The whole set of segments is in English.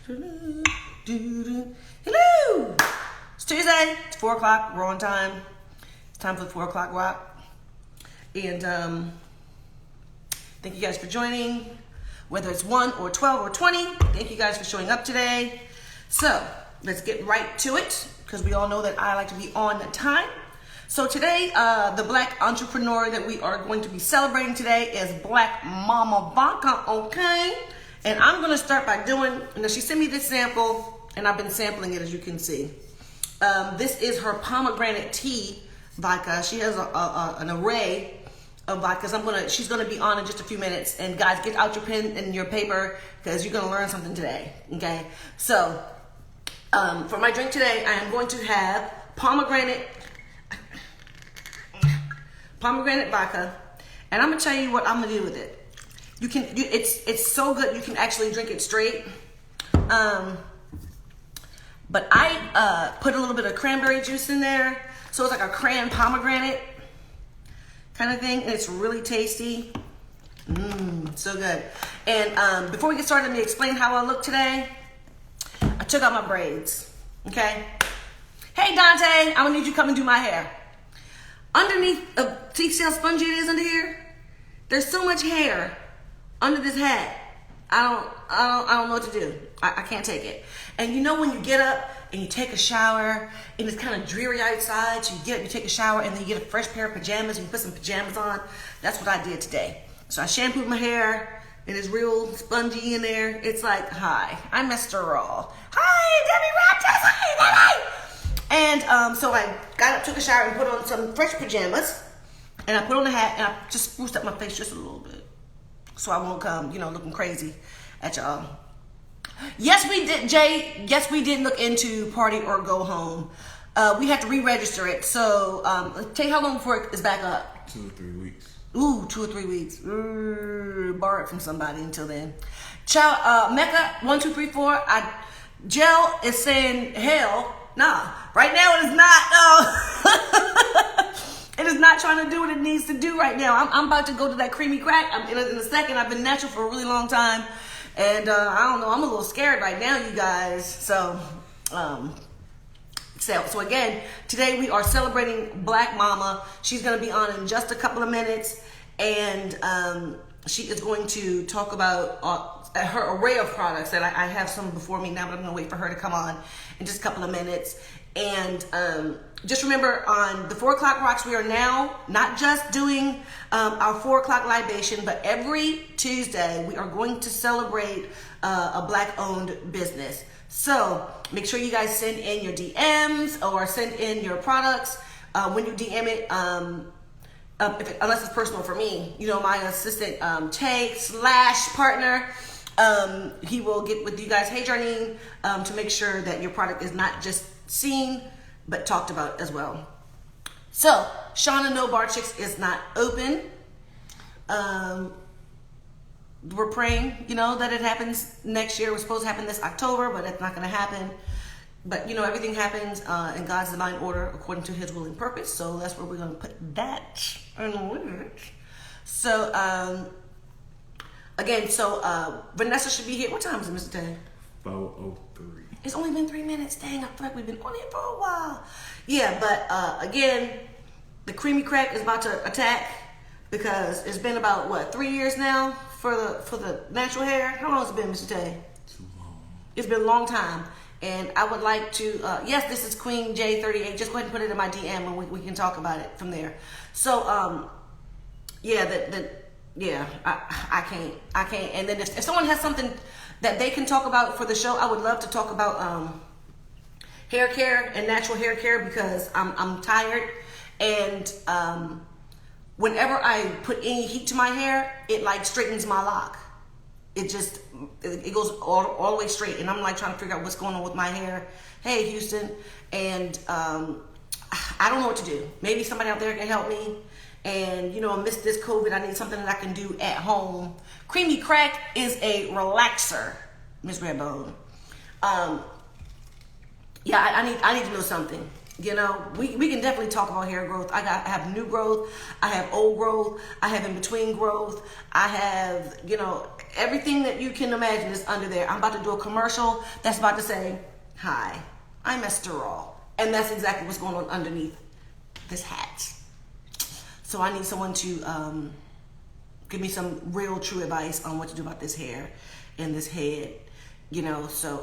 Hello! It's Tuesday. It's 4 o'clock. We're on time. It's time for the 4 o'clock rock. And thank you guys for joining. Whether it's 1 or 12 or 20, thank you guys for showing up today. So let's get right to it because we all know that I like to be on time. So today, the Black entrepreneur that we are going to be celebrating today is Black Momma Vodka, okay? And I'm going to start by doing, she sent me this sample, and I've been sampling it as you can see. This is her pomegranate tea vodka. She has an array of vodkas. She's going to be on in just a few minutes. And guys, get out your pen and your paper because you're going to learn something today, okay? So, for my drink today, I am going to have pomegranate vodka, and I'm gonna tell you what I'm gonna do with it. It's so good you can actually drink it straight. But I put a little bit of cranberry juice in there, so it's like a cran pomegranate kind of thing, and it's really tasty. So good. And before we get started, let me explain how I look today. I took out my braids. Okay. Hey Dante, I'm gonna need you to come and do my hair. Underneath, see how spongy it is under here? There's so much hair under this hat. I don't know what to do. I can't take it. And you know when you get up and you take a shower and it's kind of dreary outside, so you get up, you take a shower, and then you get a fresh pair of pajamas and you put some pajamas on? That's what I did today. So I shampooed my hair and it's real spongy in there. It's like, hi, I'm Mr. Raw. Hi, Debbie Raptors. Hi, Debbie. And so I got up, took a shower, and put on some fresh pajamas. And I put on the hat, and I just spruced up my face just a little bit. So I won't come, looking crazy at y'all. Yes, we did, Jay. Yes, we did look into Party or Go Home. We had to re-register it. So tell you how long before it is back up? 2 or 3 weeks. Ooh, 2 or 3 weeks. Borrow it from somebody until then. Ciao, Mecca, 1, 2, 3, 4. Jill is saying hell. Nah, right now it is not. It is not trying to do what it needs to do right now. I'm about to go to that creamy crack. I'm in a second. I've been natural for a really long time, and I don't know. I'm a little scared right now, you guys. So again, today we are celebrating Black Mama. She's gonna be on in just a couple of minutes, and she is going to talk about her array of products that I have some before me now, but I'm gonna wait for her to come on in just a couple of minutes. And just remember, on the 4 o'clock rocks, we are now not just doing our 4 o'clock libation, but every Tuesday we are going to celebrate a Black-owned business. So make sure you guys send in your DMs or send in your products. When you DM it, unless it's personal for me, my assistant Tay/partner, he will get with you guys, hey Jarnine, to make sure that your product is not just seen but talked about as well. So Shauna No Bar Chicks is not open. We're praying, that it happens next year. It was supposed to happen this October, but it's not going to happen. But everything happens in God's divine order according to His will and purpose. So that's where we're going to put that in words. So again, Vanessa should be here. What time is it, Mr. Tay? 4:03. It's only been 3 minutes. Dang, I feel like we've been on here for a while. Yeah, but again, the creamy crack is about to attack because it's been about 3 years now for the natural hair. How long has it been, Mr. Tay? Too long. It's been a long time, and I would like to. Yes, this is Queen J38. Just go ahead and put it in my DM, and we can talk about it from there. So I can't. And then if someone has something that they can talk about for the show, I would love to talk about hair care and natural hair care because I'm tired, and whenever I put any heat to my hair, it straightens my lock. It goes all the way straight, and I'm trying to figure out what's going on with my hair. Hey Houston, and I don't know what to do. Maybe somebody out there can help me. And amidst this COVID, I need something that I can do at home. Creamy crack is a relaxer, Miss Redbone. I need to know something. We can definitely talk about hair growth. I have new growth. I have old growth. I have in between growth. I have, Everything that you can imagine is under there. I'm about to do a commercial that's about to say, "Hi, I'm Esther Raw," and that's exactly what's going on underneath this hat. So I need someone to give me some real, true advice on what to do about this hair and this head. You know, so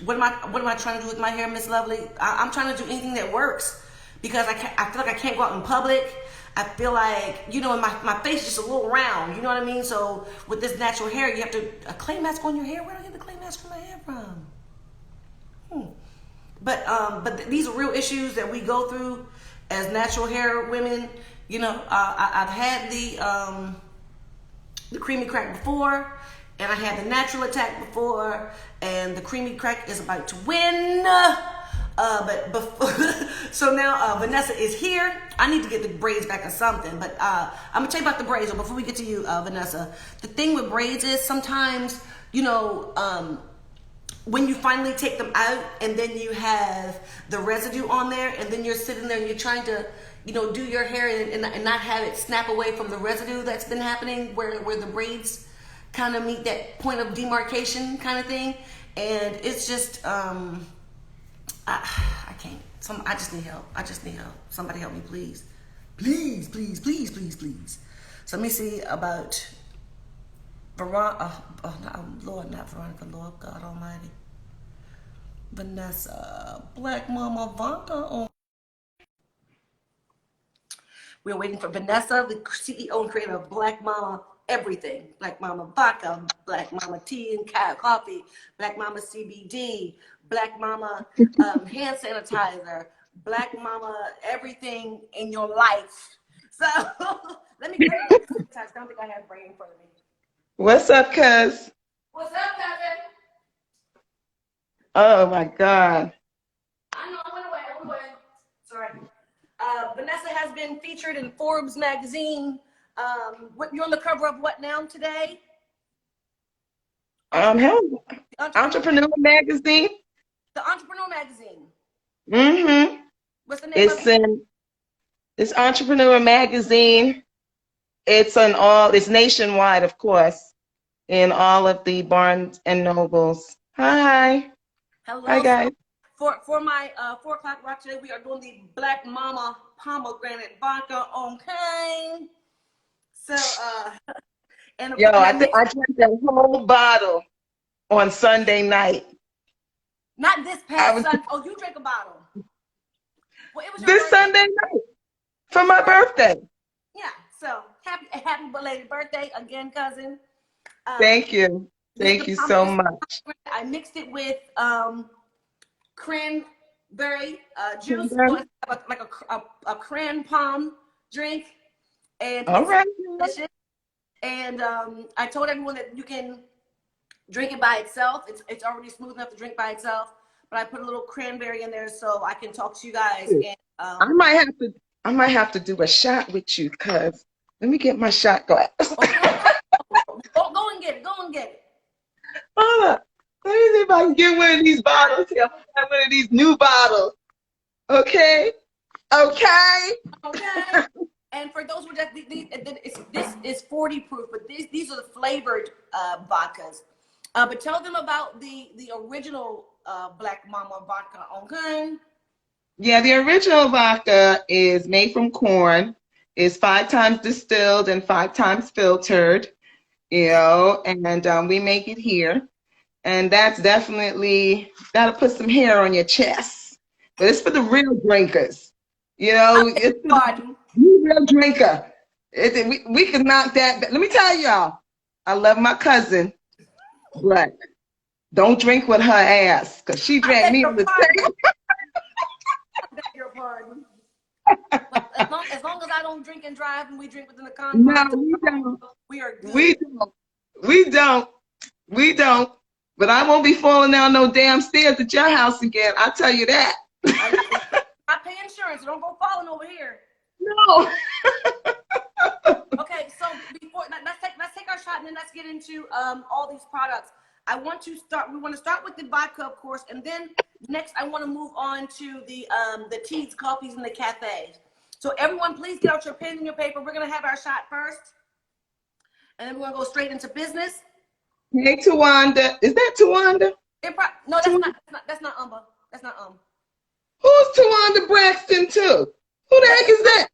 what am I trying to do with my hair, Miss Lovely? I'm trying to do anything that works because I feel like I can't go out in public. I feel like, you know, my face is just a little round, you know what I mean? So with this natural hair, you have to, a clay mask on your hair? Where do I get the clay mask for my hair from? But these are real issues that we go through as natural hair women. You know, I've had the creamy crack before, and I had the natural attack before, and the creamy crack is about to win. But before, so now Vanessa is here. I need to get the braids back or something, but I'm gonna tell you about the braids. Before we get to you, Vanessa, the thing with braids is sometimes, you know, when you finally take them out and then you have the residue on there, and then you're sitting there and you're trying to, you know, do your hair and not have it snap away from the residue that's been happening where the braids kind of meet that point of demarcation kind of thing. And it's just, I can't. I just need help. I just need help. Somebody help me, please. Please, please, please, please, please. So let me see about Veronica. Lord, not Veronica. Lord God Almighty. Vanessa. Black Momma Vodka. We're waiting for Vanessa, the CEO and creator of Black Momma Everything. Black Momma Vodka, Black Momma Tea and Coffee, Black Momma CBD, Black Momma hand sanitizer, Black Momma everything in your life. So let me get it. I don't think I have brain in front of me. What's up, cuz? What's up, cousin? Oh my God. I know, I went away. Sorry. Vanessa has been featured in Forbes magazine. You're on the cover of what now today? Hell, Entrepreneur Magazine. The Entrepreneur Magazine. Mm-hmm. What's the name of it? It's Entrepreneur Magazine. It's nationwide, of course, in all of the Barnes and Nobles. Hi. Hello. Hi, guys. For my 4 o'clock rock today, we are doing the Black Momma pomegranate vodka. Okay. So and Yo, I think I drank that whole bottle on Sunday night. Not this past Sunday. Oh, you drank a bottle. Well, it was your This birthday. Sunday night for my birthday. Yeah. So happy belated birthday again, cousin. Thank you. Thank you so much. I mixed it with cranberry juice, Mm-hmm. so it's like a cran palm drink, and All it's right. delicious. And I told everyone that you can drink it by itself. It's already smooth enough to drink by itself, but I put a little cranberry in there so I can talk to you guys. And I might have to do a shot with you, cuz. Let me get my shot glass. Okay. Go and get it. Go and get it. Hold up. Let me see if I can get one of these bottles here. I'm gonna have one of these new bottles. Okay. Okay. Okay. And for those who just this is 40 proof, but these are the flavored vodkas. But tell them about the original Black Momma vodka. Okay. Yeah, the original vodka is made from corn, is 5 times distilled and 5 times filtered, and we make it here. And that's definitely that'll put some hair on your chest. But it's for the real drinkers. It's for the real drinker. We can knock that. Let me tell y'all, I love my cousin, but don't drink with her ass, because she drank me on the table. Your pardon. But as long as I don't drink and drive and we drink within the confines, No, we don't. We are good. We don't. But I won't be falling down no damn stairs at your house again. I'll tell you that. I pay insurance, so don't go falling over here. No. Okay, so let's take our shot and then let's get into all these products. We want to start with the vodka, of course, and then next I want to move on to the teas, coffees, and the cafes. So everyone, please get out your pen and your paper. We're gonna have our shot first, and then we're gonna go straight into business. Hey, Tawanda. Is that Tawanda? No, that's Tawanda? not. That's not Umba. That's not Who's Tawanda Braxton too? Who the But heck is that?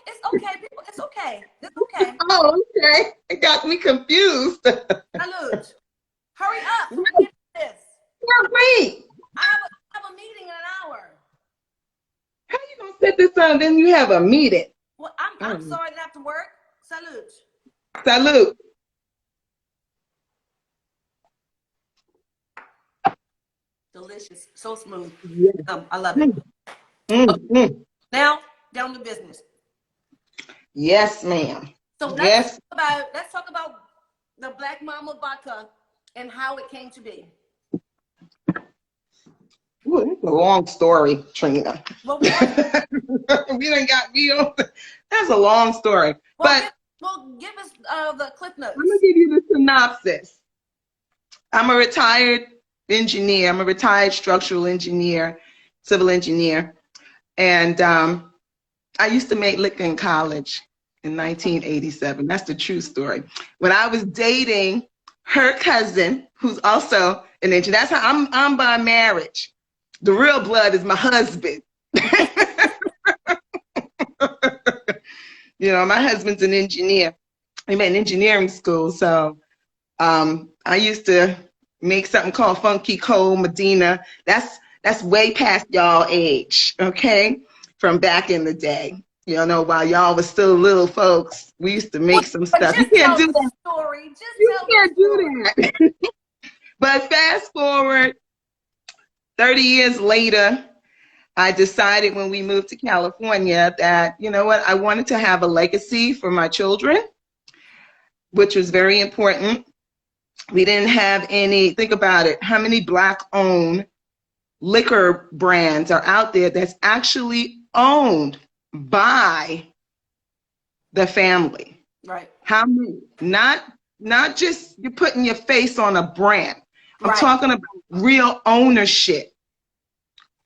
it's okay, people. It's okay. It's okay. Oh, okay. It got me confused. Salute. Hurry up so we can get this. Wait. I have a meeting in an hour. How you gonna set this up? Then you have a meeting. Well, I'm sorry that I have to work. Salute. Salute. Delicious. So smooth. Yes. I love it. Mm. Now down to business. Yes, ma'am. So Yes. let's talk about the Black Momma Vodka and how it came to be. Ooh, that's a long story, Trina. Well, we done got that's a long story. But give us the clip notes. I'm gonna give you the synopsis. I'm a retired engineer. I'm a retired structural engineer, civil engineer. And I used to make liquor in college in 1987. That's the true story. When I was dating her cousin, who's also an engineer. That's how I'm by marriage. The real blood is my husband. You know, my husband's an engineer. We met in engineering school. So I used to make something called Funky Cold Medina. That's way past y'all age, okay? From back in the day. You know, while y'all was still little folks, we used to make some stuff. You can't do that. Story. You can't do that. But fast forward 30 years later, I decided when we moved to California that, you know what, I wanted to have a legacy for my children, which was very important. We didn't have any, think about it, how many Black-owned liquor brands are out there that's actually owned by the family? Right. How many? Not just you're putting your face on a brand. I'm Right. talking about real ownership,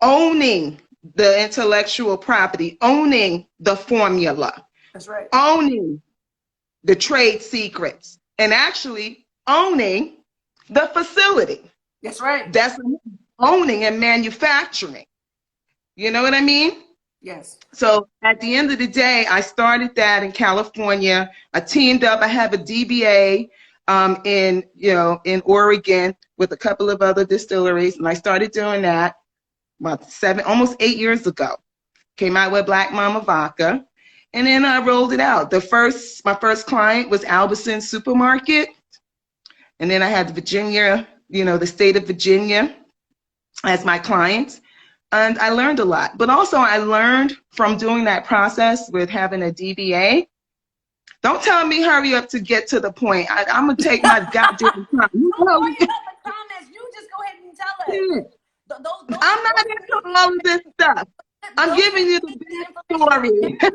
owning the intellectual property, owning the formula. That's right. Owning the trade secrets, and actually owning the facility. That's right. That's owning and manufacturing. You know what I mean? Yes. So at the end of the day, I started that in California. I teamed up. I have a DBA in Oregon with a couple of other distilleries, and I started doing that about almost 8 years ago. Came out with Black Momma Vodka, and then I rolled it out. My first client was Albertsons Supermarket, and then I had Virginia, the state of Virginia as my clients. And I learned a lot, but also I learned from doing that process with having a DBA. Don't tell me hurry up to get to the point. I'm gonna take my goddamn time. You just go ahead and tell us. I'm not into all of this stuff. I'm giving you the big story.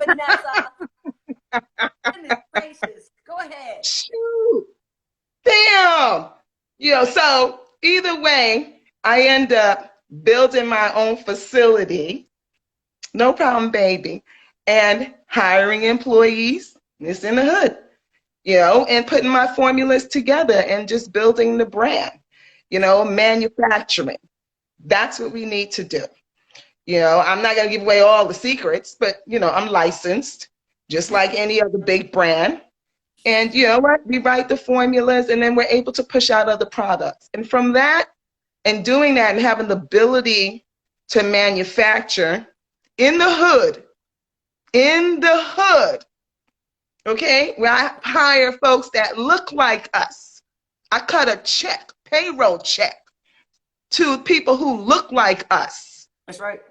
Vanessa. Goodness gracious. Go ahead. Shoot. Damn. So either way, I end up building my own facility, no problem, baby, and hiring employees, this in the hood, and putting my formulas together and just building the brand, manufacturing. That's what we need to do. I'm not going to give away all the secrets, but, I'm licensed just like any other big brand. And you know what? We write the formulas and then we're able to push out other products. And from that, and doing that and having the ability to manufacture in the hood, okay, where I hire folks that look like us. I cut a check, payroll check, to people who look like us. That's right.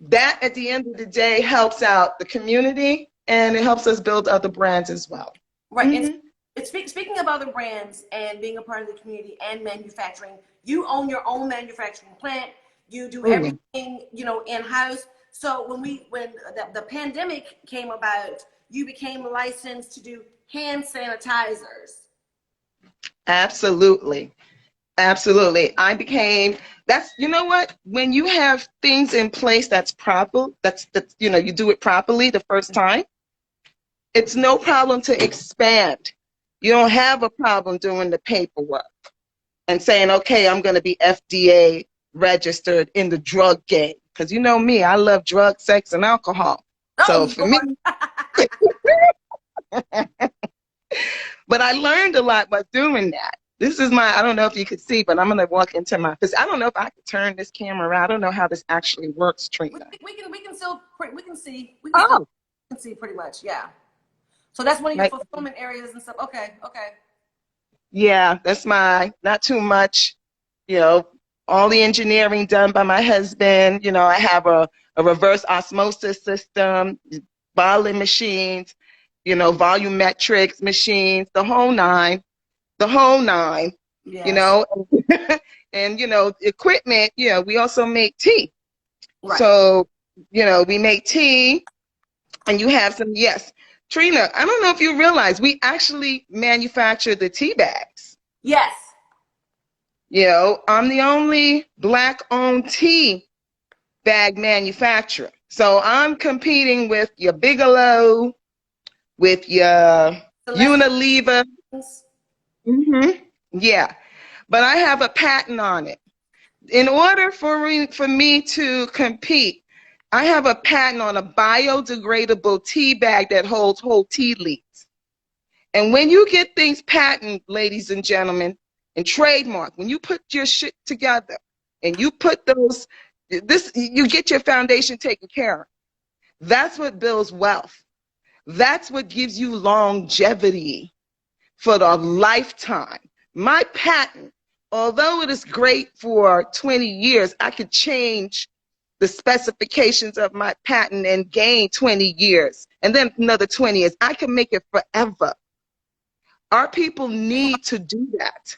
That, at the end of the day, helps out the community, and it helps us build other brands as well. Right. Mm-hmm. Speaking of other brands and being a part of the community and manufacturing, you own your own manufacturing plant. You do everything, in-house. So when the pandemic came about, you became licensed to do hand sanitizers. Absolutely. You know what? When you have things in place that's proper, you do it properly the first time, it's no problem to expand You don't have a problem doing the paperwork and saying, okay, I'm going to be FDA registered in the drug game. Because you know me, I love drugs, sex, and alcohol. So Oh, for me, Lord. but I learned a lot by doing that. This is my, I don't know if you could see, but I'm going to walk into my, because I don't know if I could turn this camera around. I don't know how this actually works, Trina. We can still Oh, see pretty much, yeah. So that's one of your like, fulfillment areas and stuff. Okay, okay. yeah, that's my, not too much, you know, all the engineering done by my husband. You know, I have a reverse osmosis system, bottling machines, you know, volumetrics machines, the whole nine, you Yes. know, and, you know, equipment, you know, we also make tea. Right. So, you know, we make tea and you have some, yes. Trina, I don't know if you realize we actually manufacture the tea bags. Yes. You know, I'm the only black owned tea bag manufacturer. So I'm competing with your Bigelow, with your Celestial Unilever. things. hmm Yeah, but I have a patent on it. In order for me to compete, I have a patent on a biodegradable tea bag that holds whole tea leaves. And when you get things patent, ladies and gentlemen, and trademark, when you put your shit together and you put those, this, you get your foundation taken care of. That's what builds wealth. That's what gives you longevity for the lifetime. My patent, although it is great for 20 years, I could change the specifications of my patent and gain 20 years and then another 20 years. I can make it forever. Our people need to do that.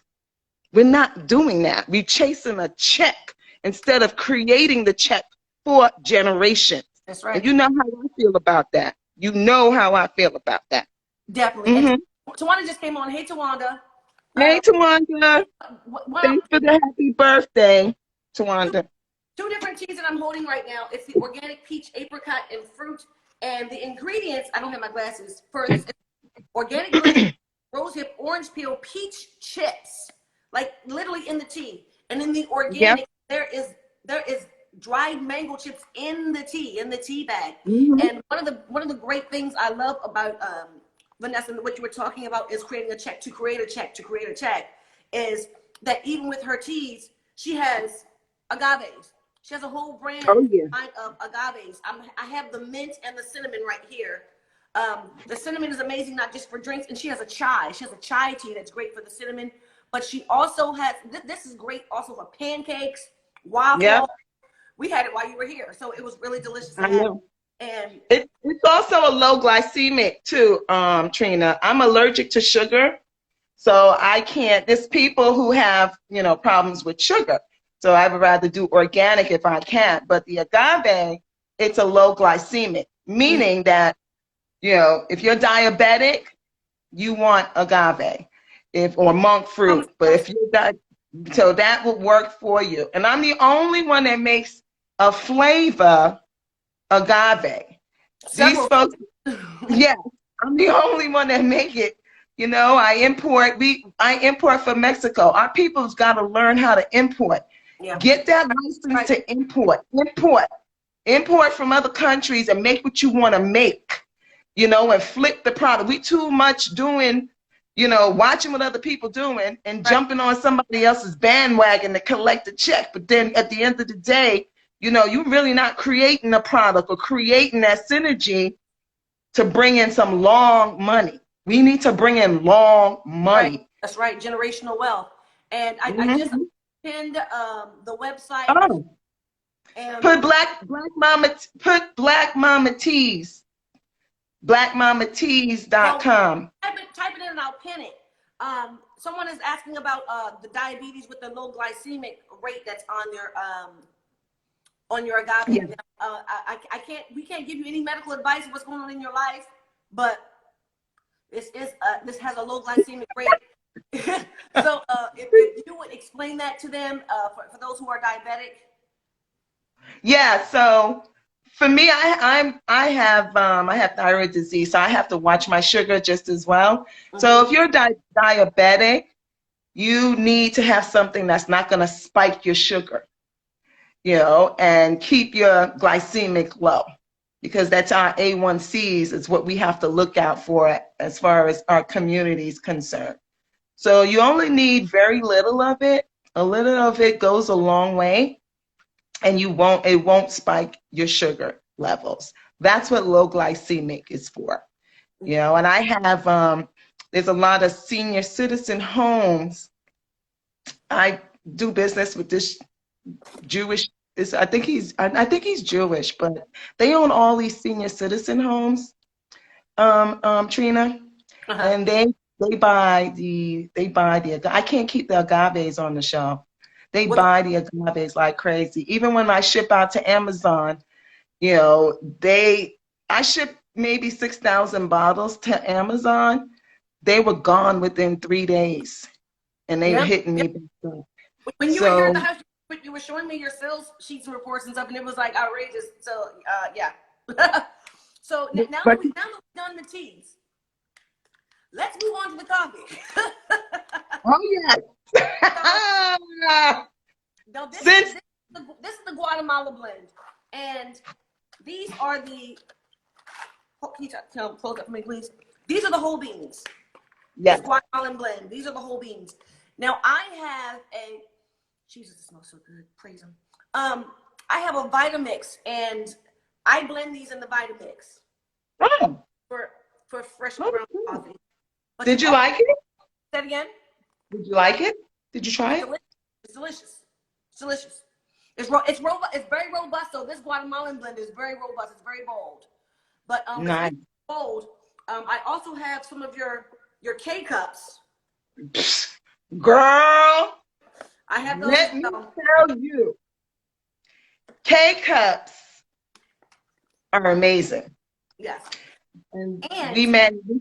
We're not doing that. We're chasing a check instead of creating the check for generations. That's And right. you know how I feel about that. You know how I feel about that. Definitely. And hmm Tawanda just came on. Hey, Tawanda. Hey, Tawanda. One, Thanks for the happy birthday, two, Tawanda. two different teas that I'm holding right now. It's the organic peach apricot and fruit. And the ingredients, I don't have my glasses for this. Organic green, rosehip, orange peel, peach chips, like literally in the tea. And in the Yeah. organic, there is dried mango chips in the tea bag. hmm And one of the great things I love about Vanessa, what you were talking about is creating a check to create a check to create a check, is that even with her teas, she has agaves. She has a whole brand Oh, yeah. of agaves. I have the mint and the cinnamon right here. The cinnamon is amazing, not just for drinks, and she has a chai. She has a chai tea that's great for the cinnamon, but she also has this is great also for pancakes, Yeah, waffle. We had it while you were here, so it was really delicious to I have. know. And It's also a low glycemic too, Trina. I'm allergic to sugar, so I can't. There's people who have, you know, problems with sugar, so I would rather do organic if I can. But the agave, it's a low glycemic, meaning that, you know, if you're diabetic, you want agave, if or monk fruit. But if you're so that would work for you. And I'm the only one that makes a flavor agave. These several. folks, yeah, I'm the only one that make it. You know, I import from Mexico. Our people's got to learn how to import. Yeah, Get that license right, to import from other countries and make what you want to make. You know, and flip the product. We too much doing, you know, watching what other people doing and right, jumping on somebody else's bandwagon to collect a check. But then at the end of the day, you know, you're really not creating a product or creating that synergy to bring in some long money. We need to bring in long right. money. That's right, generational wealth. And I just hmm pinned the website Oh, and put black mama teas, well, blackmamateas.com. type it in and I'll pin it. Someone is asking about the diabetes with the low glycemic rate that's on your agave. Yeah. Now, I can't we can't give you any medical advice of what's going on in your life, but this has a low glycemic rate. So if you would explain that to them for those who are diabetic. Yeah, so For me, I have thyroid disease, so I have to watch my sugar just as well. So Mhm. if you're diabetic, you need to have something that's not going to spike your sugar, and keep your glycemic low, because that's our A1Cs is what we have to look out for as far as our community is concerned. So you only need very little of it. A little of it goes a long way, and it won't spike your sugar levels. That's what low glycemic is for. And I have there's a lot of senior citizen homes. I do business with this Jewish I think he's Jewish, but they own all these senior citizen homes, Trina, Uh-huh. and they buy the I can't keep the agaves on the shelf. They What? buy the agaves like crazy. Even when I ship out to Amazon, you know, they I shipped maybe 6,000 bottles to Amazon. They were gone within 3 days, and they were Yep. hitting Yep. me back up. When you were here at the So, house, you were showing me your sales sheets and reports and stuff, and it was like outrageous. So, yeah. So now but that we've done the teas, let's move on to the coffee. oh yes. Now this is Since this is the Guatemala blend, and these are the. Oh, can you close up for me, please? These are the whole beans. This yes. Guatemalan blend. These are the whole beans. Now I have a. Jesus, it smells so good. Praise him. I have a Vitamix, and I blend these in the Vitamix Oh, for freshly oh, ground cool. coffee. But Did you like it? that again? Did you like it? Did you try It's it? delicious. It's delicious. It's delicious. It's very robust. So this Guatemalan blend is very robust. It's very bold. But it's Nice. bold. I also have some of your K cups. Girl, I have those as let me well. tell you, K-cups are amazing. Yes. And And we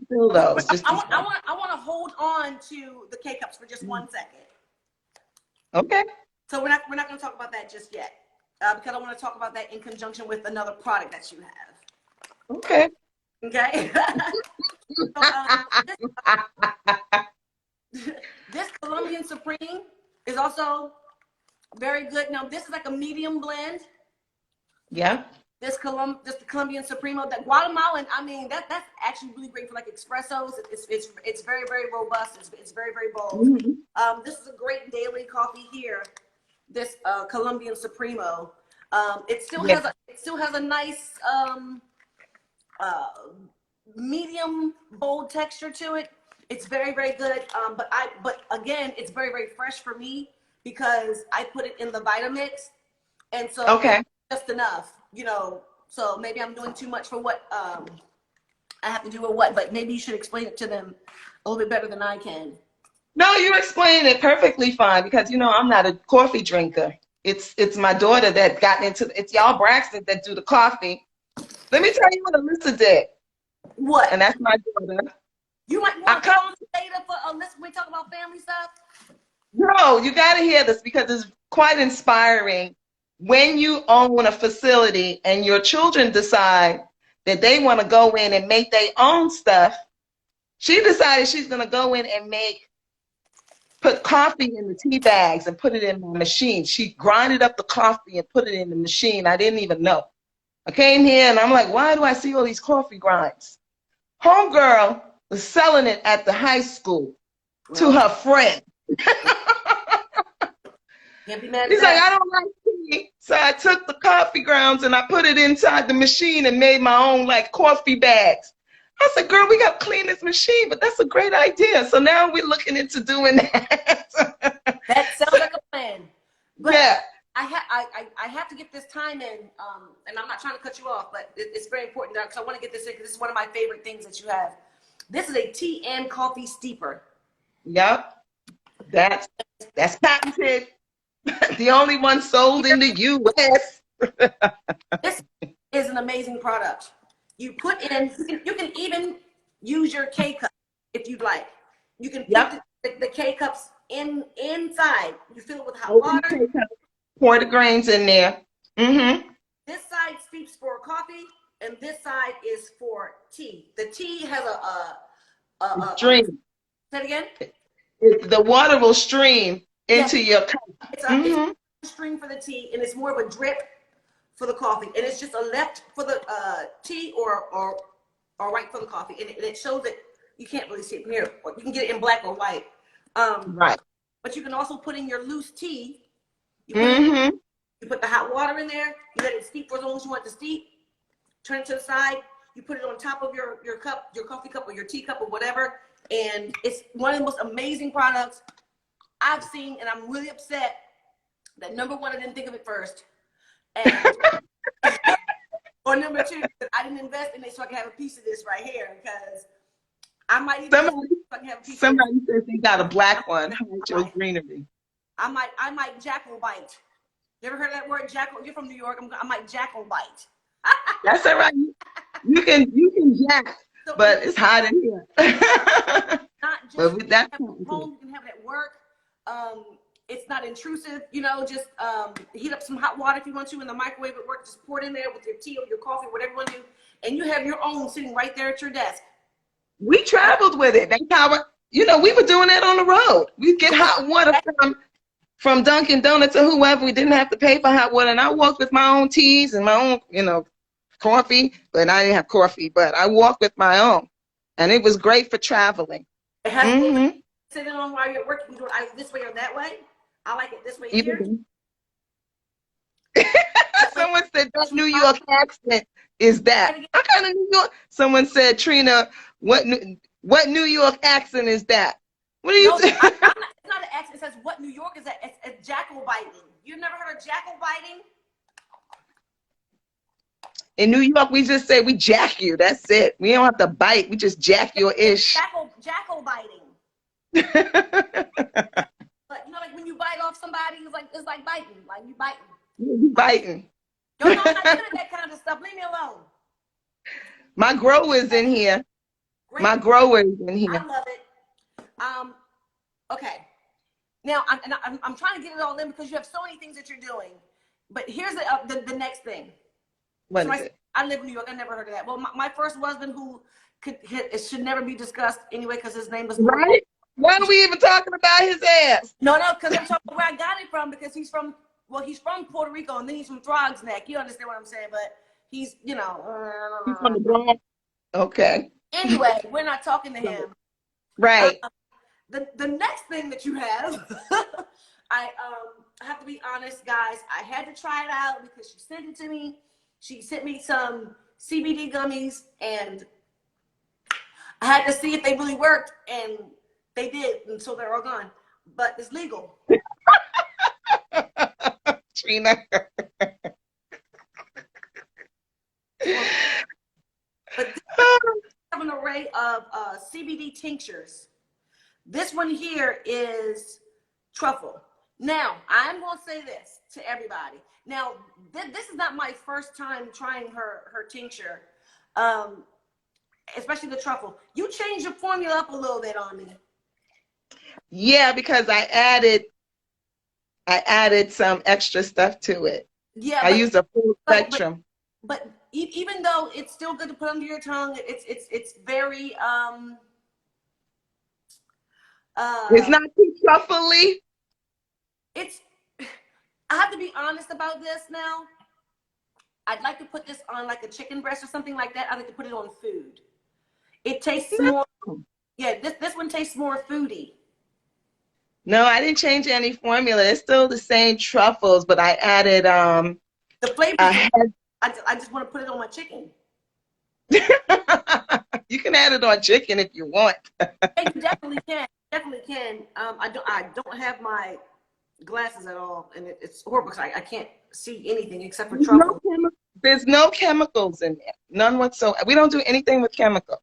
fill those just as well. I want to hold on to the K cups for just 1 second. Okay. So we're not going to talk about that just yet, because I want to talk about that in conjunction with another product that you have. Okay. Okay. So, this Colombian Supreme is also very good. Now this is like a medium blend. Yeah. This the Colombian Supremo, that Guatemalan. I mean, that's actually really great for like espressos. It's very very robust. It's very very bold. Mhm. This is a great daily coffee here. This Colombian Supremo. It still Yeah. has a nice medium bold texture to it. It's very very good. But again, it's very very fresh for me because I put it in the Vitamix, and so Okay. just enough, so maybe I'm doing too much for what I have to do or what, but maybe you should explain it to them a little bit better than I can. No, you explained it perfectly fine because I'm not a coffee drinker. It's my daughter that got into it's y'all Braxton that do the coffee. Let me tell you what Alyssa did, What? and that's my daughter. You might I want to come, call me later for a list when we talk about family stuff. no, you got to hear this because it's quite inspiring when you own a facility and your children decide that they want to go in and make their own stuff. She decided she's going to go in and put coffee in the tea bags and put it in my machine. She grinded up the coffee and put it in the machine. I didn't even know. I came here and I'm like, why do I see all these coffee grinds? Homegirl was selling it at the high school to her friend. Can't be mad at He's like, that. I don't like tea. So I took the coffee grounds and I put it inside the machine and made my own like coffee bags. I said, girl, we got to clean this machine, but that's a great idea. So now we're looking into doing that. That sounds like a plan. But Yeah. I have to get this time in, and I'm not trying to cut you off, but it's very important because I want to get this in because this is one of my favorite things that you have. This is a tea and coffee steeper. Yep. That's patented. The only one sold in the US. This is an amazing product. You put in, you can even use your K cup if you'd like. You can Yep. put the K cups inside. You fill it with hot Open water. K-cup, pour the grains in there. Mm-hmm. This side side steeps for coffee, and this side is for tea. The tea has Stream. say it again. The water will stream Yes, into your cup. it's Mm-hmm. a stream for the tea, and it's more of a drip for the coffee, and it's just a left for the tea or right for the coffee, and it shows that you can't really see it from here. You can get it in black or white. Right. But you can also put in your loose tea. Mm-hmm. You put the hot water in there. You let it steep for as long as you want it to steep. Turn it to the side. You put it on top of your cup, your coffee cup or your tea cup or whatever. And it's one of the most amazing products I've seen. And I'm really upset that number one, I didn't think of it first. And or number two, I didn't invest in it so I can have a piece of this right here, because I might even somebody says they got a black one. Joe Greenery. I might jackal bite. You ever heard of that word, jackal? You're from New York. I might jackal bite. That's all right. You can jack, So, but it's hot in here. Not just But with that, at home, you can have it at work. It's not intrusive. Just heat up some hot water if you want to in the microwave at work. Just pour it in there with your tea or your coffee, whatever you want to do, and you have your own sitting right there at your desk. we traveled with it. That's how we were doing that on the road. We'd get hot water from Dunkin' Donuts or whoever. We didn't have to pay for hot water. And I walked with my own teas and my own, coffee. But I didn't have coffee, but I walked with my own. And it was great for traveling. It has sitting on while you're working. You do it either this way or that way. I like it this way here. Someone said that New York accent is that. What kind of New York? Someone said, Trina, what New York accent is that? What are you saying? It's not an accent. It says, what New York is that? It's jackal biting. You've never heard of jackal biting? In New York, we just say we jack you. That's it. We don't have to bite. We just jack your ish. Jackal biting. But like when you bite off somebody, it's like biting. Like you biting. You biting. I'm not good at that kind of stuff. Leave me alone. My grower's in here. Great. My grower's in here. I love it. Okay. Now I'm trying to get it all in because you have so many things that you're doing. But here's the next thing. What is it? I live in New York. I never heard of that. Well, my first husband, who it should never be discussed anyway because his name was right. Why are we even talking about his ass? No, because I'm talking where I got it from, because he's from Puerto Rico and then he's from Throgs Neck. You understand what I'm saying? But he's He's from the Bronx. Okay. Anyway, we're not talking to him. Right. The next thing that you have, I have to be honest, guys. I had to try it out because she sent it to me. She sent me some CBD gummies, and I had to see if they really worked, and they did, and so they're all gone. But it's legal. Trina. But I have an array of CBD tinctures. This one here is truffle. Now, I'm going to say this to everybody. Now, this is not my first time trying her tincture, especially the truffle. You changed your formula up a little bit on me. Yeah, because I added some extra stuff to it. Yeah, I used a full spectrum. But even though it's still good to put under your tongue, it's very it's not too truffly. I have to be honest about this now. I'd like to put this on like a chicken breast or something like that. I'd like to put it on food. It tastes more. Yeah, this one tastes more foody. No, I didn't change any formula. It's still the same truffles, but I added the flavor. I just want to put it on my chicken. You can add it on chicken if you want. Yeah, you definitely can. Definitely can. I don't have my glasses at all, and it's horrible because I can't see anything except for truffle. There's no chemicals in there. None whatsoever. We don't do anything with chemical.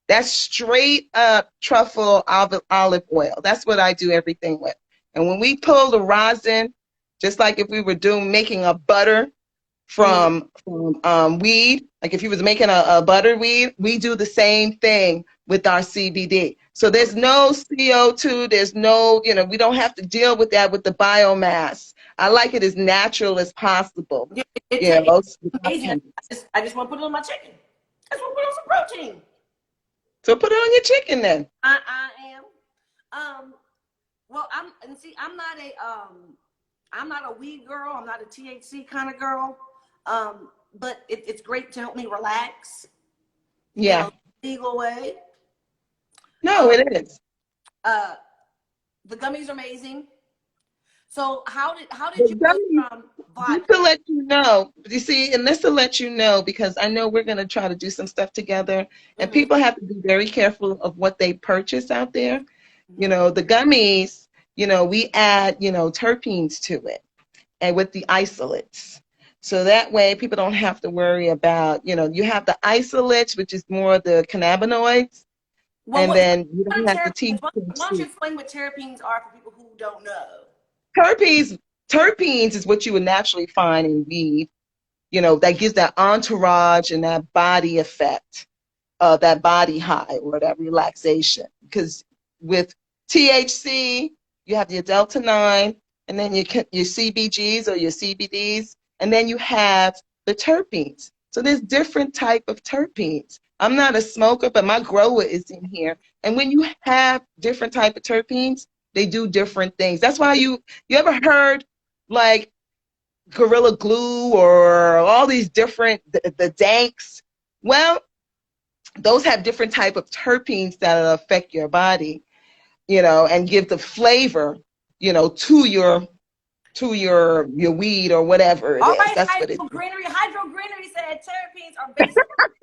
That's straight up truffle olive oil. That's what I do everything with. And when we pull the rosin, just like if we were making a butter from weed, like if you was making a butter weed, we do the same thing with our CBD. So there's no CO2, there's no, we don't have to deal with that with the biomass. I like it as natural as possible. Yeah, It's it's amazing. I just want to put it on my chicken. I just want to put on some protein. So put it on your chicken then. I am. Well, I'm not a weed girl. I'm not a THC kind of girl. But it's great to help me relax. Yeah. Legal way. No, it is. The gummies are amazing. So how did you go from vodka? Just to let you know, you see, and this to let you know, because I know we're going to try to do some stuff together, and people have to be very careful of what they purchase out there. The gummies, we add, terpenes to it, and with the isolates. So that way people don't have to worry about, you have the isolates, which is more the cannabinoids, and then you don't have the THC. Why don't you explain what terpenes are for people who don't know? Terpenes is what you would naturally find in weed, that gives that entourage and that body effect, that body high or that relaxation. Because with THC, you have your Delta 9, and then your CBGs or your CBDs, and then you have the terpenes. So there's different type of terpenes. I'm not a smoker, but my grower is in here. And when you have different type of terpenes, they do different things. That's why you ever heard like Gorilla Glue or all these different, the danks? Well, those have different type of terpenes that affect your body, and give the flavor, to your weed or whatever it is. Right, that's what it is. Hydro Greenery said terpenes are basically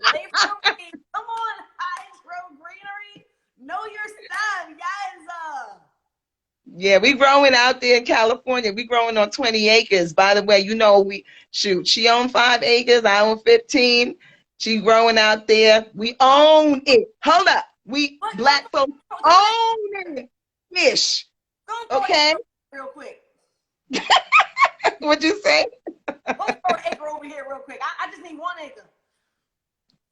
flavor. Come on, Hydro Greenery. Know your stuff, guys. Yeah, we growing out there in California. We growing on 20 acres. By the way, she owned 5 acres. I own 15. She growing out there. We own it. Hold up. Black folks own it. Fish. Okay? Real quick. What'd you say? Let's throw an acre over here real quick. I just need 1 acre.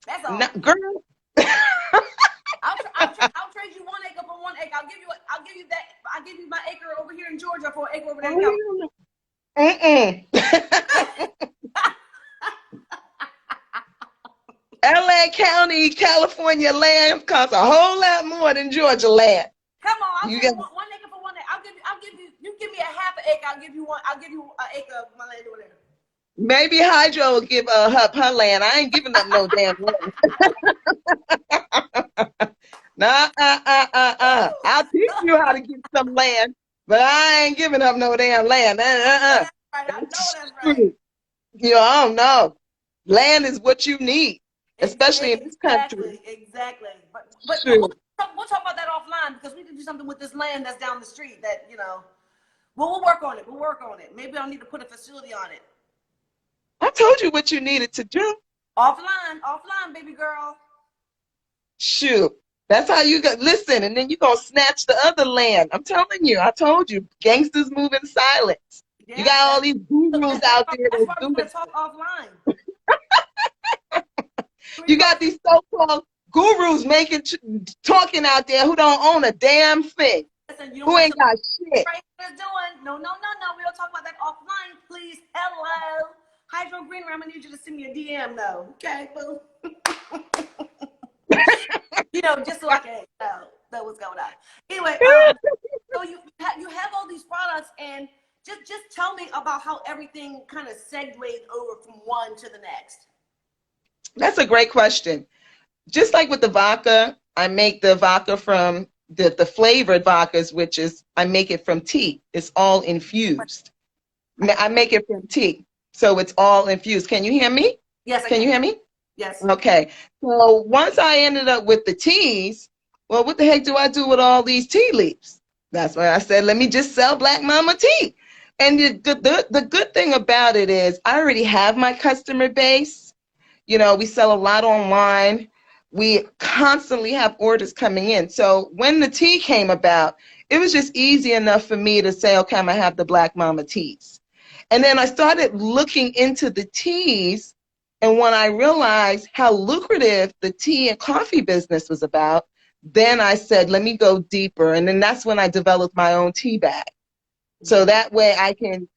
That's all. Girl. I'll trade you 1 acre for 1 acre. I'll give you my acre over here in Georgia for an acre over there in California. LA County, California land costs a whole lot more than Georgia land. Come on, I'll give you 1 acre for 1 acre. You give me a half an acre. I'll give you an acre of my land over there. Maybe Hydro will give her land. I ain't giving up no damn land. I'll teach you how to get some land, but I ain't giving up no damn land. That's right. I know that's right. I don't know. Land is what you need, especially in this country. Exactly. But we'll talk about that offline, because we can do something with this land that's down the street that, we'll work on it. Maybe I'll need to put a facility on it. I told you what you needed to do. Offline, baby girl. Shoot. That's how you got, listen, and then you're going to snatch the other land. I'm telling you, I told you, gangsters move in silence. Yeah, you got all these gurus out there that's why we're going to talk offline. You got these so-called gurus talking out there who don't own a damn thing. Listen, who ain't got shit. No. We don't talk about that offline, please. Hello. Hydro Greenery, I'm going to need you to send me a DM, though. Okay, boo? Just so I can know what's going on. Anyway, so you have all these products, and just tell me about how everything kind of segued over from one to the next. That's a great question. Just like with the vodka, I make the vodka from the flavored vodkas, which is I make it from tea. It's all infused. I make it from tea, so it's all infused. Can you hear me? Yes. Can you hear me? Yes. Okay. So once I ended up with the teas, well, what the heck do I do with all these tea leaves? That's why I said, let me just sell Black Mama tea. And the good thing about it is I already have my customer base. We sell a lot online. We constantly have orders coming in. So when the tea came about, it was just easy enough for me to say, okay, I'm going to have the Black Mama teas. And then I started looking into the teas. And when I realized how lucrative the tea and coffee business was about, then I said, let me go deeper. And then that's when I developed my own tea bag. So that way I can,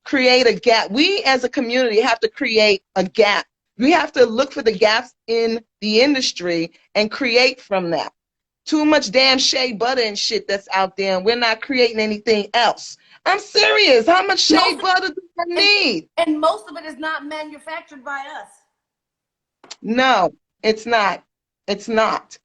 create a gap. We as a community have to create a gap. We have to look for the gaps in the industry and create from that. Too much damn shea butter and shit that's out there, and we're not creating anything else. I'm serious. How much shea butter do I need? And most of it is not manufactured by us. No, it's not. It's not.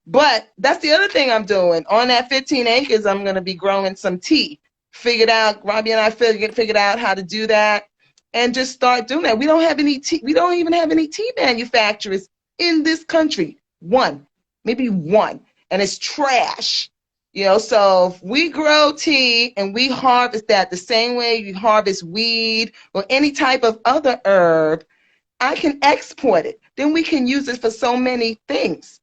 But that's the other thing I'm doing. On that 15 acres, I'm going to be growing some tea. Robbie and I figured out how to do that and just start doing that. We don't have any tea. We don't even have any tea manufacturers in this country. One, maybe one. And it's trash. So if we grow tea and we harvest that the same way you harvest weed or any type of other herb, I can export it. Then we can use it for so many things.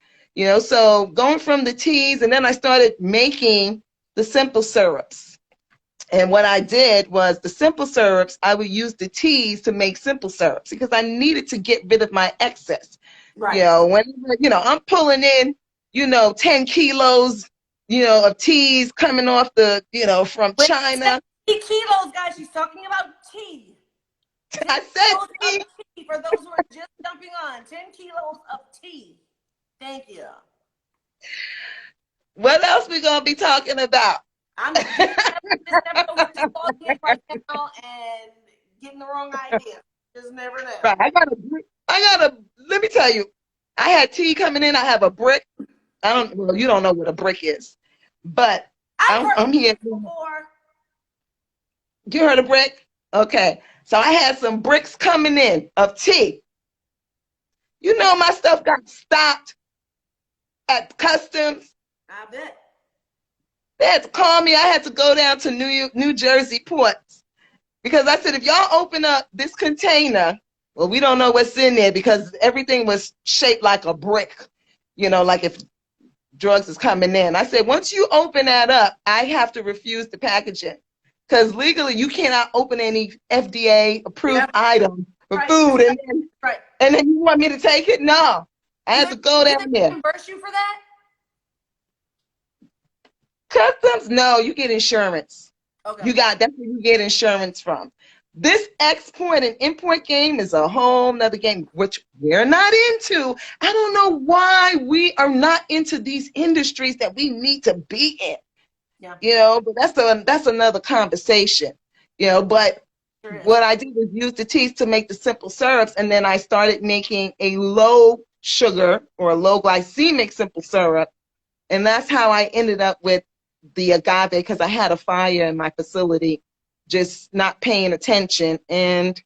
So going from the teas, and then I started making the simple syrups. And what I did was the simple syrups, I would use the teas to make simple syrups because I needed to get rid of my excess. Right. I'm pulling in, 10 kilos, of teas coming off from China. 10 kilos, guys. She's talking about tea. I said tea. For those who are just jumping on, 10 kilos of tea. Thank you. What else we gonna be talking about? I'm just talking right now and getting the wrong idea. Just never know. Right. Let me tell you, I had tea coming in. I have a brick. You don't know what a brick is, but I'm here. Before. You heard of brick? Okay. So I had some bricks coming in of tea. My stuff got stopped at customs. I bet. They had to call me. I had to go down to New Jersey ports because I said, if y'all open up this container, well, we don't know what's in there because everything was shaped like a brick, like if drugs is coming in. I said, once you open that up, I have to refuse the packaging because legally you cannot open any FDA approved item for food and then you want me to take it? No, I had to go down there. Reimburse you for that? Customs? No, you get insurance. Okay. That's where you get insurance from. This export and import game is a whole nother game, which we're not into. I don't know why we are not into these industries that we need to be in. Yeah. But that's another conversation. But what I did was use the teas to make the simple syrups, and then I started making a low sugar or a low glycemic simple syrup, and that's how I ended up with the agave, because I had a fire in my facility, just not paying attention, and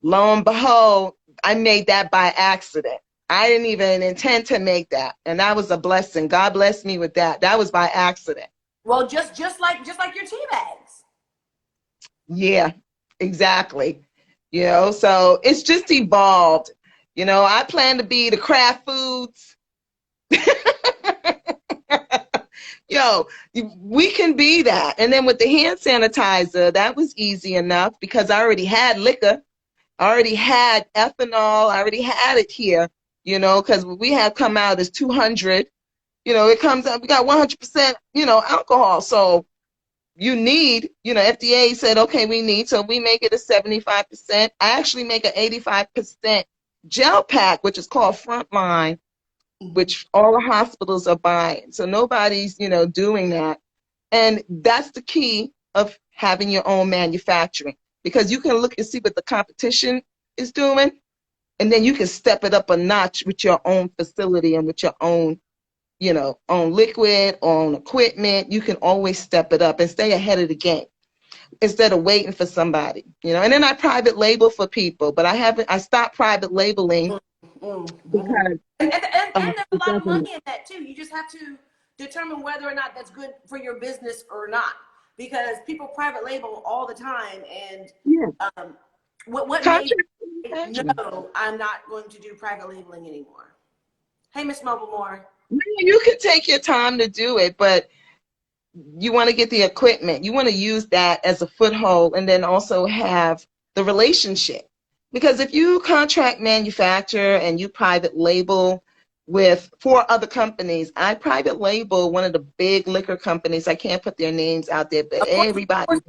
lo and behold, I made that by accident. I didn't even intend to make that, and that was a blessing. God blessed me with that. That was by accident. Well, just like your tea bags. Yeah, exactly. So it's just evolved. I plan to be the Kraft Foods. We can be that. And then with the hand sanitizer, that was easy enough because I already had liquor. I already had ethanol. I already had it here, because we have come out as 200. It comes out, we got 100%, alcohol. So you need, FDA said, okay, we need, so we make it a 75%. I actually make an 85% gel pack, which is called Frontline, which all the hospitals are buying. So nobody's, doing that. And that's the key of having your own manufacturing, because you can look and see what the competition is doing, and then you can step it up a notch with your own facility and with your own, own liquid, own equipment. You can always step it up and stay ahead of the game instead of waiting for somebody, And then I private label for people, but I stopped private labeling because and there's a lot of money in that too. You just have to determine whether or not that's good for your business or not, because people private label all the time. And what made no, I'm not going to do private labeling anymore. Hey, Miss Mobilmore. You can take your time to do it, but you want to get the equipment. You want to use that as a foothold, and then also have the relationship. Because if you contract manufacture and you private label, with 4 other companies. I private label one of the big liquor companies. I can't put their names out there, but Of everybody course.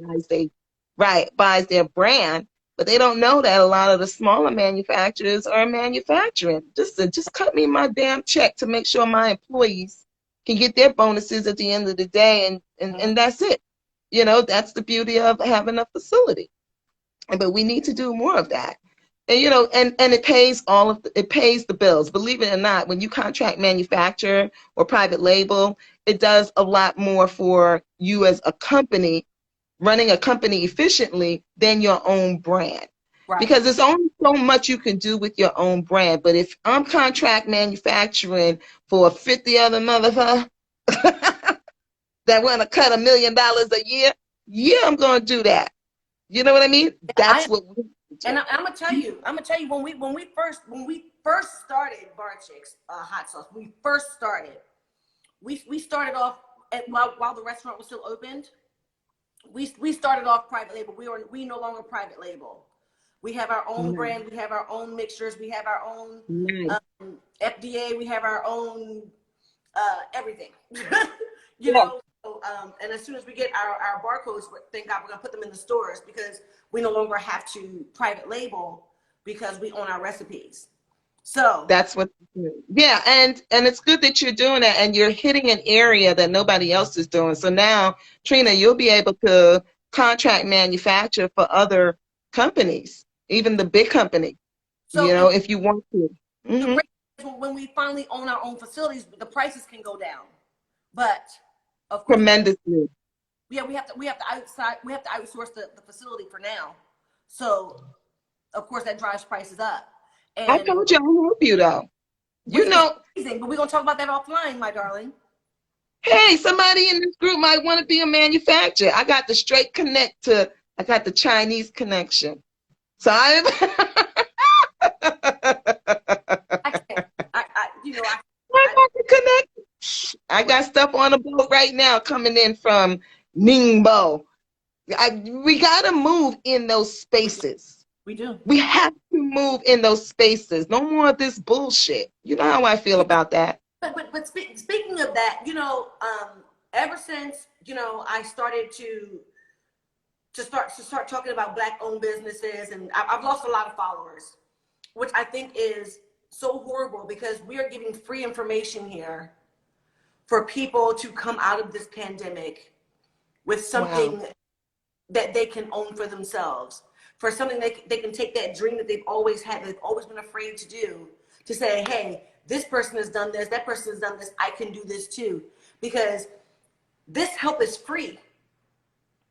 buys their brand, but they don't know that a lot of the smaller manufacturers are manufacturing. Just cut me my damn check to make sure my employees can get their bonuses at the end of the day, and that's it. You know, that's the beauty of having a facility. But we need to do more of that. And you know, and it pays it pays the bills. Believe it or not, when you contract manufacture or private label, it does a lot more for you as a company, running a company efficiently, than your own brand. Right. Because there's only so much you can do with your own brand. But if I'm contract manufacturing for 50 other motherfuckers that want to cut $1 million a year, yeah, I'm gonna do that. You know what I mean? I That's what we do. and I'm gonna tell you, when we first started Bar Chicks hot sauce, we first started. We started off while the restaurant was still opened. We started off private label. We no longer private label. We have our own Nice. brand. We have our own mixtures. We have our own Nice. FDA. We have our own everything. You Yeah. know. So, and as soon as we get our barcodes, thank God we're gonna put them in the stores because we no longer have to private label because we own our recipes. So That's what, yeah, and it's good that you're doing that and you're hitting an area that nobody else is doing. So now, Trina, you'll be able to contract manufacture for other companies, even the big company, you so know, if you want to. the Hmm. great thing is when we finally own our own facilities, the prices can go down. But of course, Tremendously. we have to outsource the facility for now. So of course that drives prices up, I and told you I'll help you though. You which is know, amazing. But we're gonna talk about that offline, my darling. hey, somebody in this group might want to be a manufacturer. I got the straight connect to, I got the Chinese connection. So I I can't. I I got the connect. I got stuff on the boat right now coming in from Ningbo. We got to move in those spaces. we do. We have to move in those spaces. No more of this bullshit. You know how I feel about that. Speaking of that, ever since I started to start talking about black owned businesses, and I've lost a lot of followers, which I think is so horrible because we are giving free information here for people to come out of this pandemic with Wow. something that they can own for themselves, for something they can take that dream that they've always had, they've always been afraid to do, to say, hey, this person has done this, that person has done this, I can do this too. Because this help is free.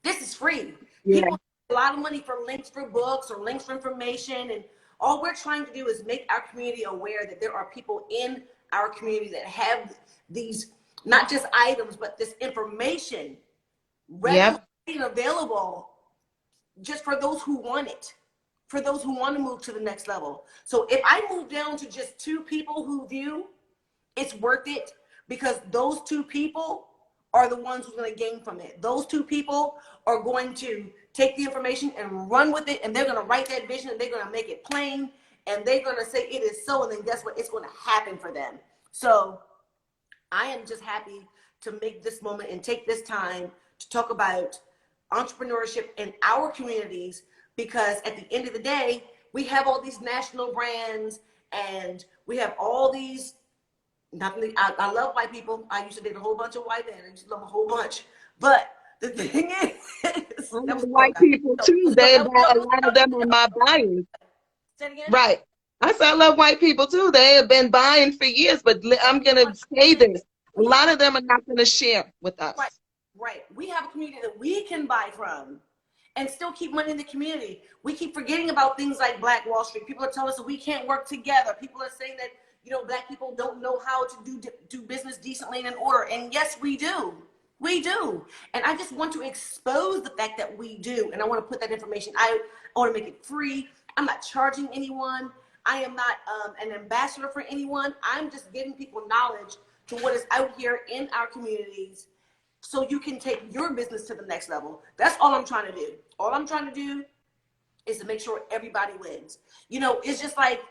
This is free. Yeah. People pay a lot of money for links for books or links for information, and all we're trying to do is make our community aware that there are people in our community that have these, not just items, but this information readily Yep. available just for those who want it, for those who want to move to the next level. So if I move down to just 2 people who view, it's worth it because those 2 people are the ones who's going to gain from it. Those 2 people are going to take the information and run with it, and they're going to write that vision, and they're going to make it plain, and they're going to say it is so, and then guess what? It's going to happen for them. So I am just happy to make this moment and take this time to talk about entrepreneurship in our communities, because at the end of the day, we have all these national brands and we have all these, nothing, I love white people. I used to date a whole bunch of white men. I used to love a whole bunch. But the thing is, I that love was white people too. They, a lot of them are my buyers. Say it again? Right. I said I love white people too. They have been buying for years, but I'm gonna say this. A lot of them are not gonna share with Right, us. right. We have a community that we can buy from and still keep money in the community. We keep forgetting about things like Black Wall Street. People are telling us that we can't work together. People are saying that, black people don't know how to do business decently and in order. And yes, we do. We do. And I just want to expose the fact that we do. And I want to put that information out. I want to make it free. I'm not charging anyone. I am not an ambassador for anyone. I'm just giving people knowledge to what is out here in our communities so you can take your business to the next level. That's all I'm trying to do. All I'm trying to do is to make sure everybody wins. It's just like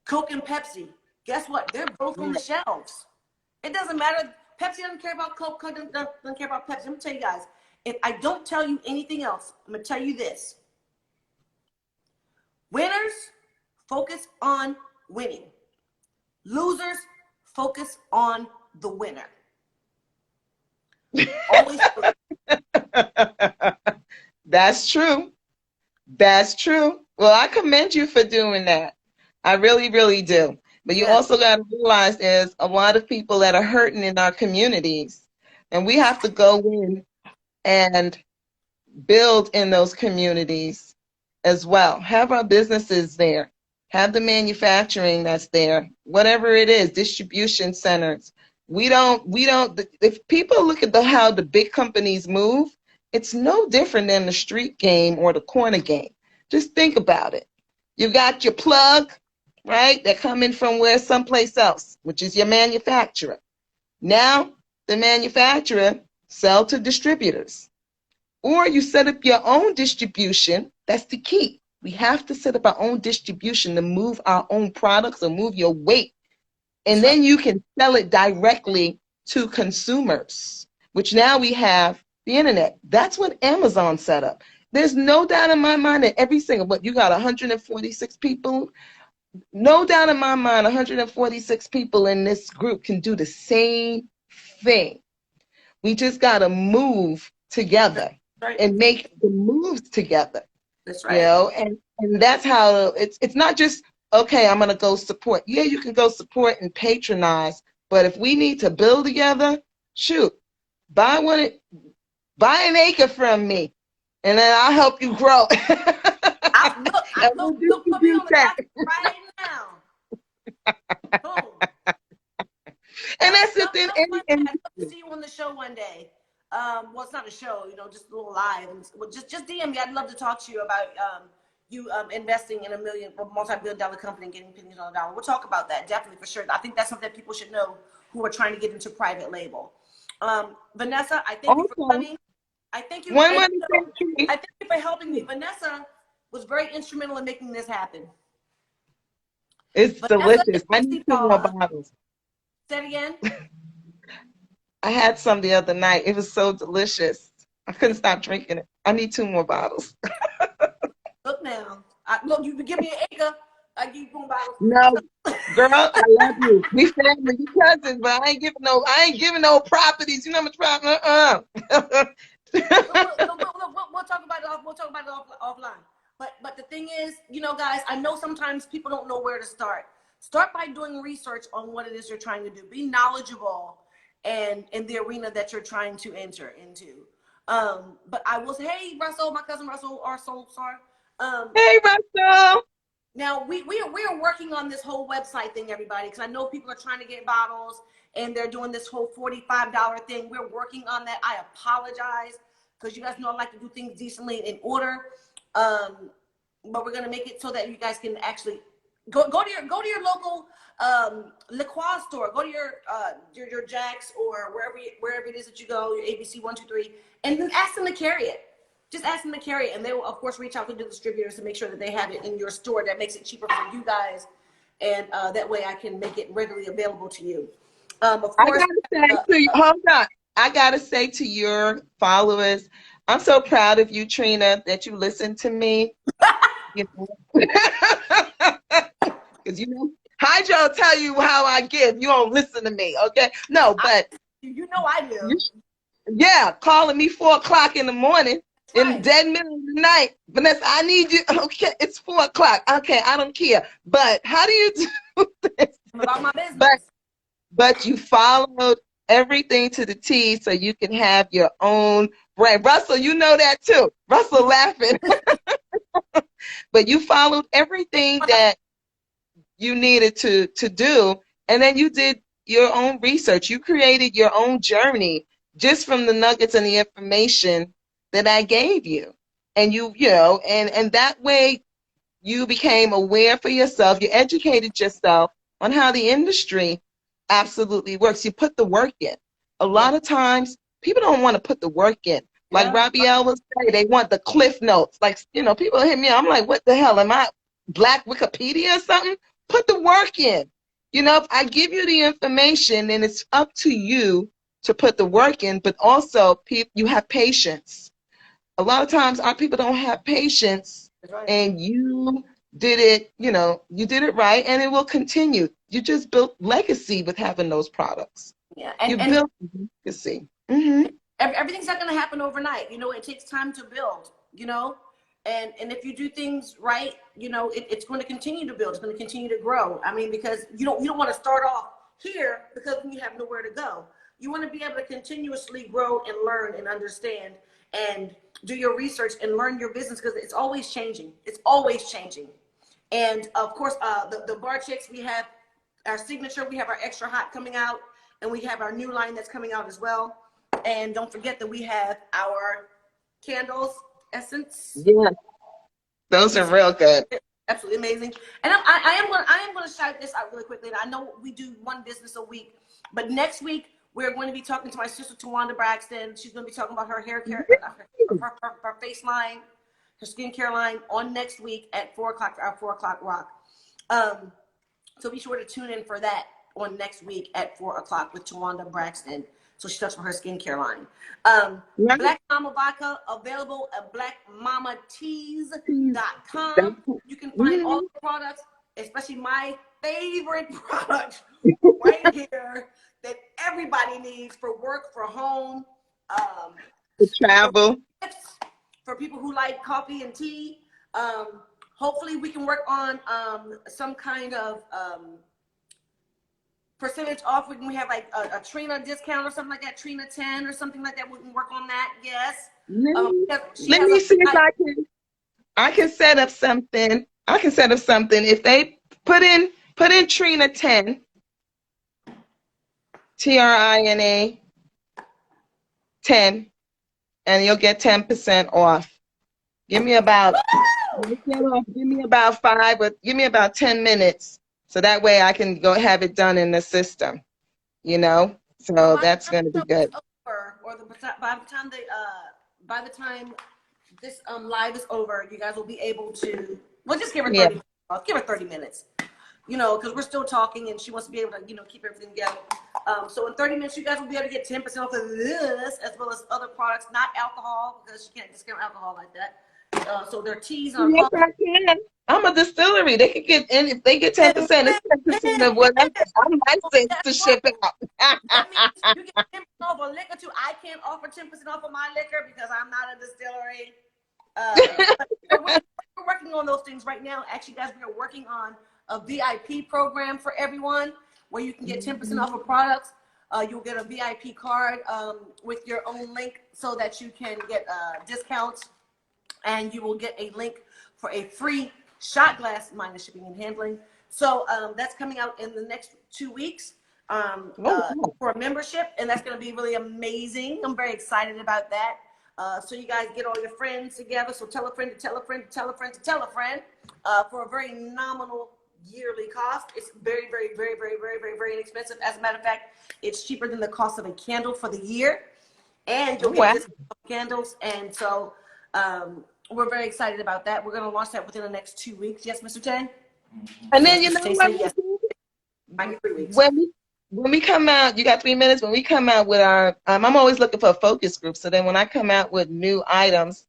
Coke and Pepsi. Guess what? They're both on the shelves. It doesn't matter. Pepsi doesn't care about Coke. Coke doesn't care about Pepsi. I'm gonna tell you guys. If I don't tell you anything else, I'm gonna tell you this. Winners focus on winning. Losers focus on the winner. Always. That's true. That's true. Well, I commend you for doing that. I really, really do. But you Yeah. also got to realize there's a lot of people that are hurting in our communities, and we have to go in and build in those communities as well. Have our businesses there. Have the manufacturing that's there. Whatever it is, distribution centers. If people look at how the big companies move, it's no different than the street game or the corner game. Just think about it. You got your plug, right? They're coming from someplace else, which is your manufacturer. Now, the manufacturer sell to distributors. Or you set up your own distribution. That's the key. We have to set up our own distribution to move our own products or move your weight. And then you can sell it directly to consumers, which now we have the internet. That's what Amazon set up. There's no doubt in my mind that you got 146 people. No doubt in my mind, 146 people in this group can do the same thing. We just got to move together and make the moves together. That's right. You know, and that's how it's not just, okay, I'm going to go support. Yeah, you can go support and patronize, but if we need to build together, shoot, buy an acre from me, and then I'll help you grow. Look, put me on the docket right now. Boom. And that's the thing. I'd love to see you on the show one day. Well, it's not a show, just a little live. And just DM me. I'd love to talk to you about you investing in a multi-billion-dollar company and getting pennies on the dollar. We'll talk about that, definitely, for sure. I think that's something that people should know who are trying to get into private label. Vanessa, I thank you for coming. I thank you for helping me. Vanessa was very instrumental in making this happen. It's delicious. I need 2 more bottles. Say it again. I had some the other night. It was so delicious. I couldn't stop drinking it. I need 2 more bottles. Look now. Look, you can give me an acre. I give you 2 bottles. No, girl, I love you. We family, we cousins, but I ain't giving no properties. You know how much property? We'll talk about it. We'll talk about it offline. But the thing is, guys, I know sometimes people don't know where to start. Start by doing research on what it is you're trying to do. Be knowledgeable and in the arena that you're trying to enter into. But I will say, hey, Russell, my cousin Russell, hey, Russell. Now we are working on this whole website thing, everybody, because I know people are trying to get bottles and they're doing this whole $45 thing. We're working on that. I apologize because you guys know I like to do things decently in order. But we're gonna make it so that you guys can actually go to your local liqueur store. Go to your Jack's or wherever it is that you go, your ABC 123, and then ask them to carry it. Just ask them to carry it, and they will of course reach out to the distributors to make sure that they have it in your store. That makes it cheaper for you guys, and that way I can make it readily available to you. Of course, I gotta say to your followers, I'm so proud of you, Trina, that you listen to me. Because Hydro tell you how I give. You don't listen to me, okay? No, but I do. Yeah, calling me 4 o'clock in the morning. In the dead middle of the night. Vanessa, I need you. Okay, it's 4 o'clock. Okay, I don't care. But how do you do this? About my business. But you followed everything to the T so you can have your own brand. Russell, you know that too. Russell laughing. But you followed everything that you needed to do. And then you did your own research. You created your own journey just from the nuggets and the information that I gave you. And and that way you became aware for yourself. You educated yourself on how the industry absolutely works. You put the work in. A lot of times people don't want to put the work in. Like Rabiel would say, they want the cliff notes. Like, people hit me. I'm like, what the hell? Am I Black Wikipedia or something? Put the work in. I give you the information, and it's up to you to put the work in, but also you have patience. A lot of times our people don't have patience, That's right. and you did it, you did it right, and it will continue. You just built legacy with having those products. Yeah, You and built legacy. Mm-hmm. everything's not going to happen overnight. It takes time to build. And if you do things right, it's going to continue to build. It's going to continue to grow. I mean, because you don't want to start off here because you have nowhere to go. You want to be able to continuously grow and learn and understand and do your research and learn your business, because it's always changing. It's always changing. And of course, the bar chicks, we have our signature, we have our extra hot coming out, and we have our new line that's coming out as well. And don't forget that we have our candles, essence. Yeah, those are real good. Absolutely amazing. And I am going to shout this out really quickly. And I know we do one business a week, but next week we're going to be talking to my sister Trina Braxton. She's going to be talking about her hair care, her face line, her skincare line on next week at 4:00, our 4:00 rock. So be sure to tune in for that on next week at 4:00 with Trina Braxton. So she talks about her skincare line. Black Momma Vodka, available at blackmamateas.com. You can find all the products, especially my favorite product right here that everybody needs for work, for home, To travel. for people who like coffee and tea. Hopefully we can work on some kind of percentage off. We can have like a Trina discount or something like that, Trina 10 or something like that. We can work on that. Yes. Let me see if I can set up something. I can set up something. If they put in Trina 10, TRINA 10, and you'll get 10% off. Give me about 5, but give me about 10 minutes. So that way I can go have it done in the system, So that's going to be good. By the time this live is over, you guys will be able to. Well, just give her 30 minutes. Give her 30 minutes. Because we're still talking, and she wants to be able to, keep everything together. So in 30 minutes, you guys will be able to get 10% off of this, as well as other products, not alcohol, because you can't discount alcohol like that. So their teas and yes, I can. I'm a distillery. They can get in if they get 10%. It's 10% of whatever I'm licensed to ship out. That means you get 10% off a liquor too. I can't offer 10% off of my liquor because I'm not a distillery. We're working on those things right now. Actually, guys, we are working on a VIP program for everyone where you can get 10% off of products. You'll get a VIP card with your own link so that you can get discounts. And you will get a link for a free shot glass minus shipping and handling. So that's coming out in the next 2 weeks for a membership, and that's going to be really amazing. I'm very excited about that. So you guys get all your friends together. So tell a friend to tell a friend to tell a friend to tell a friend for a very nominal yearly cost. It's very, very, very, very, very, very, very inexpensive. As a matter of fact, it's cheaper than the cost of a candle for the year, and you'll get discount candles. And so we're very excited about that. We're going to launch that within the next 2 weeks. Yes, Mr. J? And then what? Yes. 3 weeks. When we come out, you got 3 minutes. When we come out with our, I'm always looking for a focus group. So then when I come out with new items,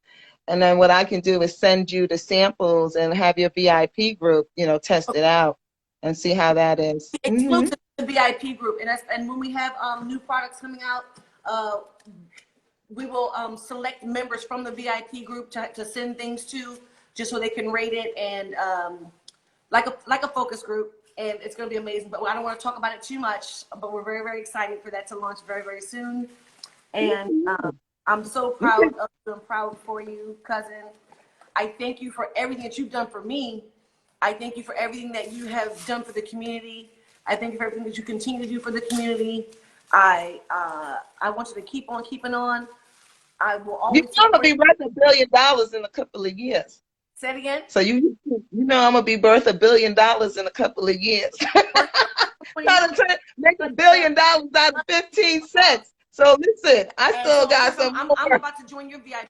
and then what I can do is send you the samples and have your VIP group, test it out and see how that is. Exclusive to the VIP group. And when we have new products coming out, we will select members from the VIP group to send things to, just so they can rate it, and like a focus group, and it's going to be amazing. But I don't want to talk about it too much, but we're very, very excited for that to launch very, very soon. And I'm so proud of you. I'm proud for you, cousin. I thank you for everything that you've done for me. I thank you for everything that you have done for the community. I thank you for everything that you continue to do for the community. I want you to keep on keeping on. I will always. I'm gonna be worth $1 billion in a couple of years. Say it again. So I'm gonna be worth $1 billion in a couple of years. Make $1 billion out of 15 cents. So listen, I still got some. I'm about to join your VIP.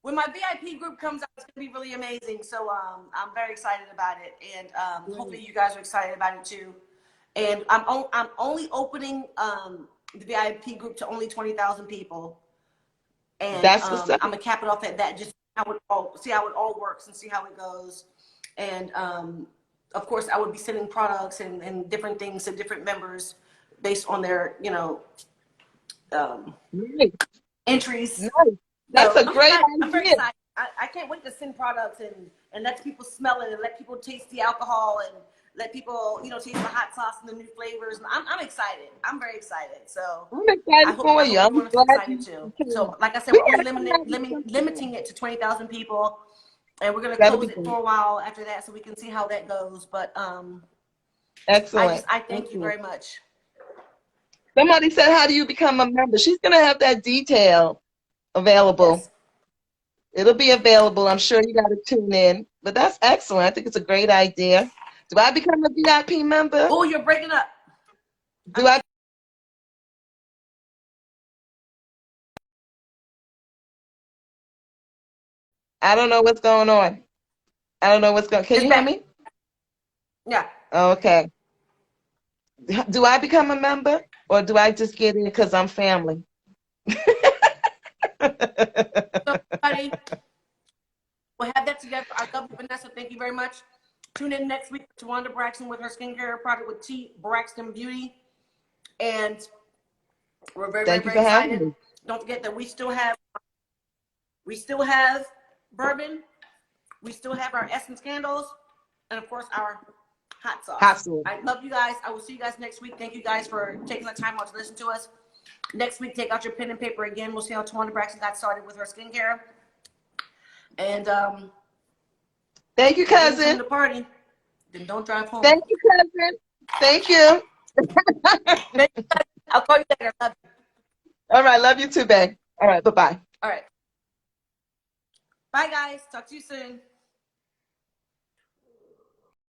When my VIP group comes out, it's be really amazing. So I'm very excited about it, and hopefully you guys are excited about it too. And I'm only opening the VIP group to only 20,000 people, and That's what's I'm up. gonna cap it off at that. Just see how it all works and see how it goes. And of course, I would be sending products and different things to different members based on their Nice. entries. Nice. That's So a I'm great excited. I'm very idea. excited. I can't wait to send products and let people smell it and let people taste the alcohol and let people, taste the hot sauce and the new flavors. And I'm excited. I'm very excited. So I'm excited I for hope you. I'm everyone is glad excited you too. came. So like I said, We we're only gotta come out with something else. limiting it to 20,000 people, and we're gonna That'll close be it good. for a while after that so we can see how that goes. But Excellent. I thank you Excellent. very much. Somebody said, how do you become a member? She's going to have that detail available. Yes. It'll be available. I'm sure you got to tune in. But that's excellent. I think it's a great idea. Do I become a VIP member? Oh, you're breaking up. Do I? I don't know what's going on. I don't know what's going. Can It's you hear back. me? Yeah. Okay. Do I become a member, or do I just get in because I'm family? So everybody, we'll have that together. I love you, Vanessa. Thank you very much. Tune in next week to Trina Braxton with her skincare product with T Braxton Beauty. And we're very, very, Thank you very for having excited. me. Don't forget that we still have bourbon, we still have our Essence candles, and of course our hot Hot sauce. sauce. I love you guys. I will see you guys next week. Thank you guys for taking the time out to listen to us. Next week, take out your pen and paper again. We'll see how Trina Braxton got started with her skincare. And Thank you, if you didn't come cousin. to the party, then don't drive home. Thank you, cousin. Thank you. I'll call you later. Love you. All right. Love you too, babe. All right. Bye-bye. All right. Bye, guys. Talk to you soon.